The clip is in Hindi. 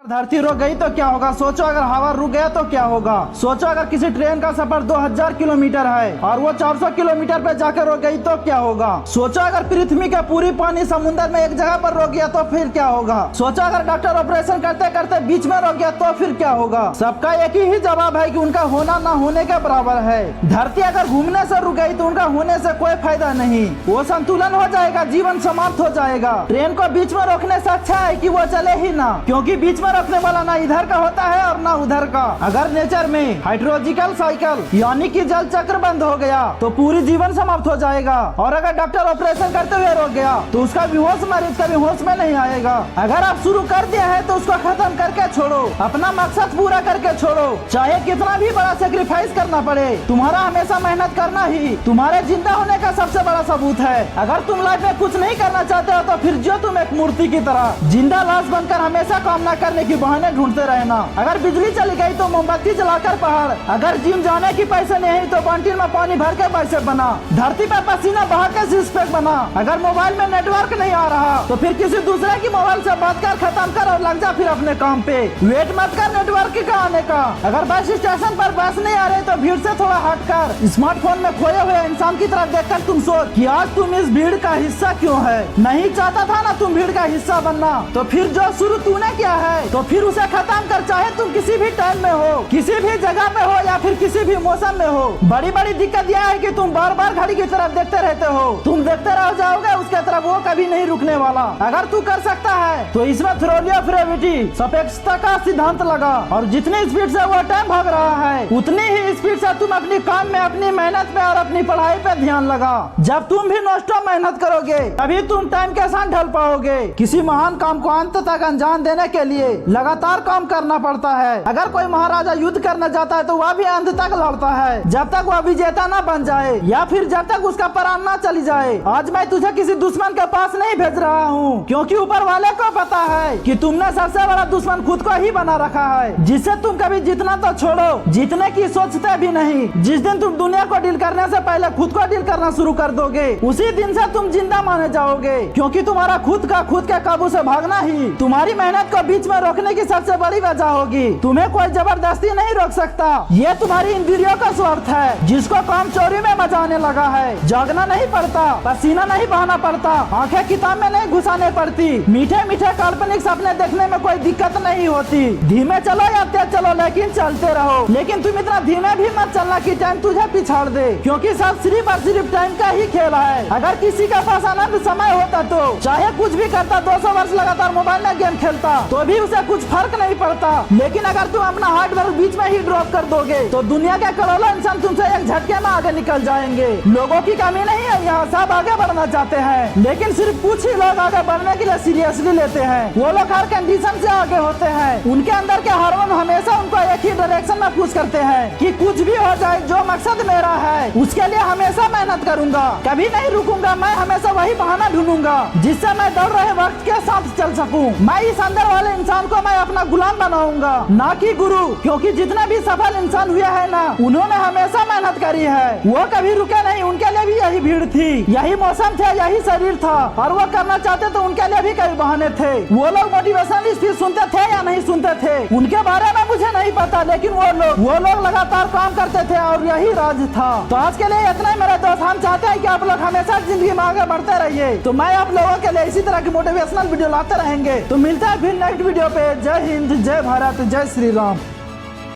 धरती रुक गई तो क्या होगा। सोचो अगर हवा रुक गया तो क्या होगा। सोचो अगर किसी ट्रेन का सफर 2000 किलोमीटर है और वो 400 किलोमीटर पे जाकर रुक गई तो क्या होगा। सोचो अगर पृथ्वी का पूरी पानी समुद्र में एक जगह पर रुक गया तो फिर क्या होगा। सोचो अगर डॉक्टर ऑपरेशन करते करते बीच में रुक गया तो फिर क्या होगा। सबका एक ही जवाब है कि उनका होना ना होने के बराबर है। धरती अगर घूमने से रुक गई तो उनका होने से कोई फायदा नहीं, वो संतुलन हो जाएगा, जीवन समाप्त हो जाएगा। ट्रेन को बीच में रोकने से अच्छा है कि वो चले ही ना, क्योंकि बीच में रखने वाला ना इधर का होता है और ना उधर का। अगर नेचर में हाइड्रोलॉजिकल साइकिल यानी कि जल चक्र बंद हो गया तो पूरी जीवन समाप्त हो जाएगा। और अगर डॉक्टर ऑपरेशन करते हुए रोक गया तो उसका बेहोश मरीज कभी होश में नहीं आएगा। अगर आप शुरू कर दिया है तो उसको खत्म करके छोड़ो, अपना मकसद पूरा करके छोड़ो, चाहे कितना भी बड़ा सेक्रीफाइस करना पड़े। तुम्हारा हमेशा मेहनत करना ही तुम्हारे जिंदा होने का सबसे बड़ा सबूत है। अगर तुम लाइफ में कुछ नहीं करना चाहते हो तो फिर जो तुम एक मूर्ति की तरह जिंदा लाश बनकर हमेशा कामना करने की बहाने ढूंढते रहना। अगर बिजली चली गई तो मोमबत्ती जलाकर पहाड़, अगर जिम जाने की पैसे नहीं तो बंटिल में पानी भर के पैसे बना, धरती पर पसीना बहा के सिक्स पैक बना। अगर मोबाइल में नेटवर्क नहीं आ रहा तो फिर किसी दूसरे की मोबाइल से बात कर खत्म कर और लग जा फिर अपने काम पे। वेट मत कर नेटवर्क का आने का। अगर बस स्टेशन पर बस नहीं आ रही तो भीड़ से थोड़ा हट कर स्मार्टफोन में खोए हुए इंसान की तरफ देखकर तुम सोच कि आज तुम इस भीड़ का हिस्सा क्यों है। नहीं चाहता था ना तुम भीड़ का हिस्सा बनना, तो फिर जो शुरू तूने किया है तो फिर उसे खत्म कर। चाहे तुम किसी भी टाइम में हो, किसी भी जगह में हो या फिर किसी भी मौसम में हो। बड़ी बड़ी दिक्कत यह है कि तुम बार बार घड़ी की तरफ देखते रहते हो। तुम देखते रह जाओगे उसके तरफ, वो कभी नहीं रुकने वाला। अगर तू कर सकता है तो इसमें थ्योरी ऑफ ग्रेविटी सापेक्षता का सिद्धांत लगा और जितनी स्पीड से वो टाइम भाग रहा है उतनी ही स्पीड से तुम अपनी काम में, अपनी मेहनत में और अपनी पढ़ाई पे ध्यान लगा। जब तुम भी नॉनस्टॉप मेहनत करोगे तभी तुम टाइम के साथ ढल पाओगे। किसी महान काम को अंत तक अंजाम देने के लिए लगातार काम करना पड़ता है। अगर कोई महाराजा युद्ध करना चाहता है तो वह भी अंत तक लड़ता है, जब तक वह विजेता ना बन जाए या फिर जब तक उसका प्राण ना चली जाए। आज मैं तुझे किसी दुश्मन के पास नहीं भेज रहा हूँ, क्योंकि ऊपर वाले को पता है कि तुमने सबसे बड़ा दुश्मन खुद को ही बना रखा है, जिससे तुम कभी जीतना तो छोड़ो, जीतने की सोचते भी नहीं। जिस दिन तुम दुनिया को डील करने से पहले खुद को डील करना शुरू कर दोगे उसी दिन से तुम जिंदा माने जाओगे, क्योंकि तुम्हारा खुद के काबू से भागना ही तुम्हारी मेहनत को बीच में रोकने की सबसे बड़ी वजह होगी। तुम्हें कोई जबरदस्ती नहीं रोक सकता, ये तुम्हारी इंद्रियों का स्वार्थ है। जिसको काम चोरी में मजा आने लगा है, जागना नहीं पड़ता, पसीना नहीं बहाना पड़ता, आंखें किताब में नहीं घुसाने पड़ती, मीठे मीठे काल्पनिक सपने देखने में कोई दिक्कत नहीं होती। धीमे चलो या तेज चलो लेकिन चलते रहो। लेकिन तुम इतना धीमे भी मत चलना कि टाइम तुझे पिछाड़ दे, क्योंकि सब सिर्फ और सिर्फ टाइम का ही खेल है। अगर किसी के पास आनंद समय होता तो चाहे कुछ भी करता, 200 वर्ष लगातार मोबाइल में गेम खेलता तो भी उसे कुछ फर्क नहीं पड़ता। लेकिन अगर तुम अपना हार्ड वर्क बीच में ही ड्रॉप कर दोगे तो दुनिया के करोड़ों इंसान तुमसे एक झटके में आगे निकल जाएंगे। लोगों की कमी नहीं है यहाँ, सब आगे बढ़ना चाहते हैं, लेकिन सिर्फ कुछ ही लोग आगे बढ़ने के लिए सीरियसली लेते हैं। वो लोग हर कंडीशन से आगे होते हैं, उनके अंदर के हार्मोन हमेशा उनको एक ही डायरेक्शन में पुश करते हैं कि कुछ भी हो जाए, जो मकसद मेरा है उसके लिए हमेशा मेहनत करूंगा, कभी नहीं रुकूंगा। मैं हमेशा वही बहाना ढूंढूंगा जिससे मैं दौड़ रहे वक्त के साथ चल सकूं। मैं इस अंदर वाले इंसान को मैं अपना गुलाम बनाऊंगा, ना कि गुरु, क्योंकि जितने भी सफल इंसान हुए हैं ना उन्होंने हमेशा मेहनत करी है। वो कभी रुके नहीं, उनके लिए भी यही भीड़ थी, यही मौसम थे, यही शरीर था, और वो करना चाहते तो उनके लिए भी कई बहाने थे। वो लोग मोटिवेशनल स्पीच सुनते थे या नहीं सुनते थे उनके बारे में मुझे नहीं पता, लेकिन वो लोग लगातार काम करते थे और यही राज था। तो आज के लिए इतना ही मेरे दोस्त। हम चाहते हैं कि आप लोग हमेशा जिंदगी में आगे बढ़ते रहिए, तो मैं आप लोगों के लिए इसी तरह की मोटिवेशनल वीडियो लाते रहेंगे। तो मिलता है फिर नेक्स्ट वीडियो पे। जय हिंद, जय भारत, जय श्री राम।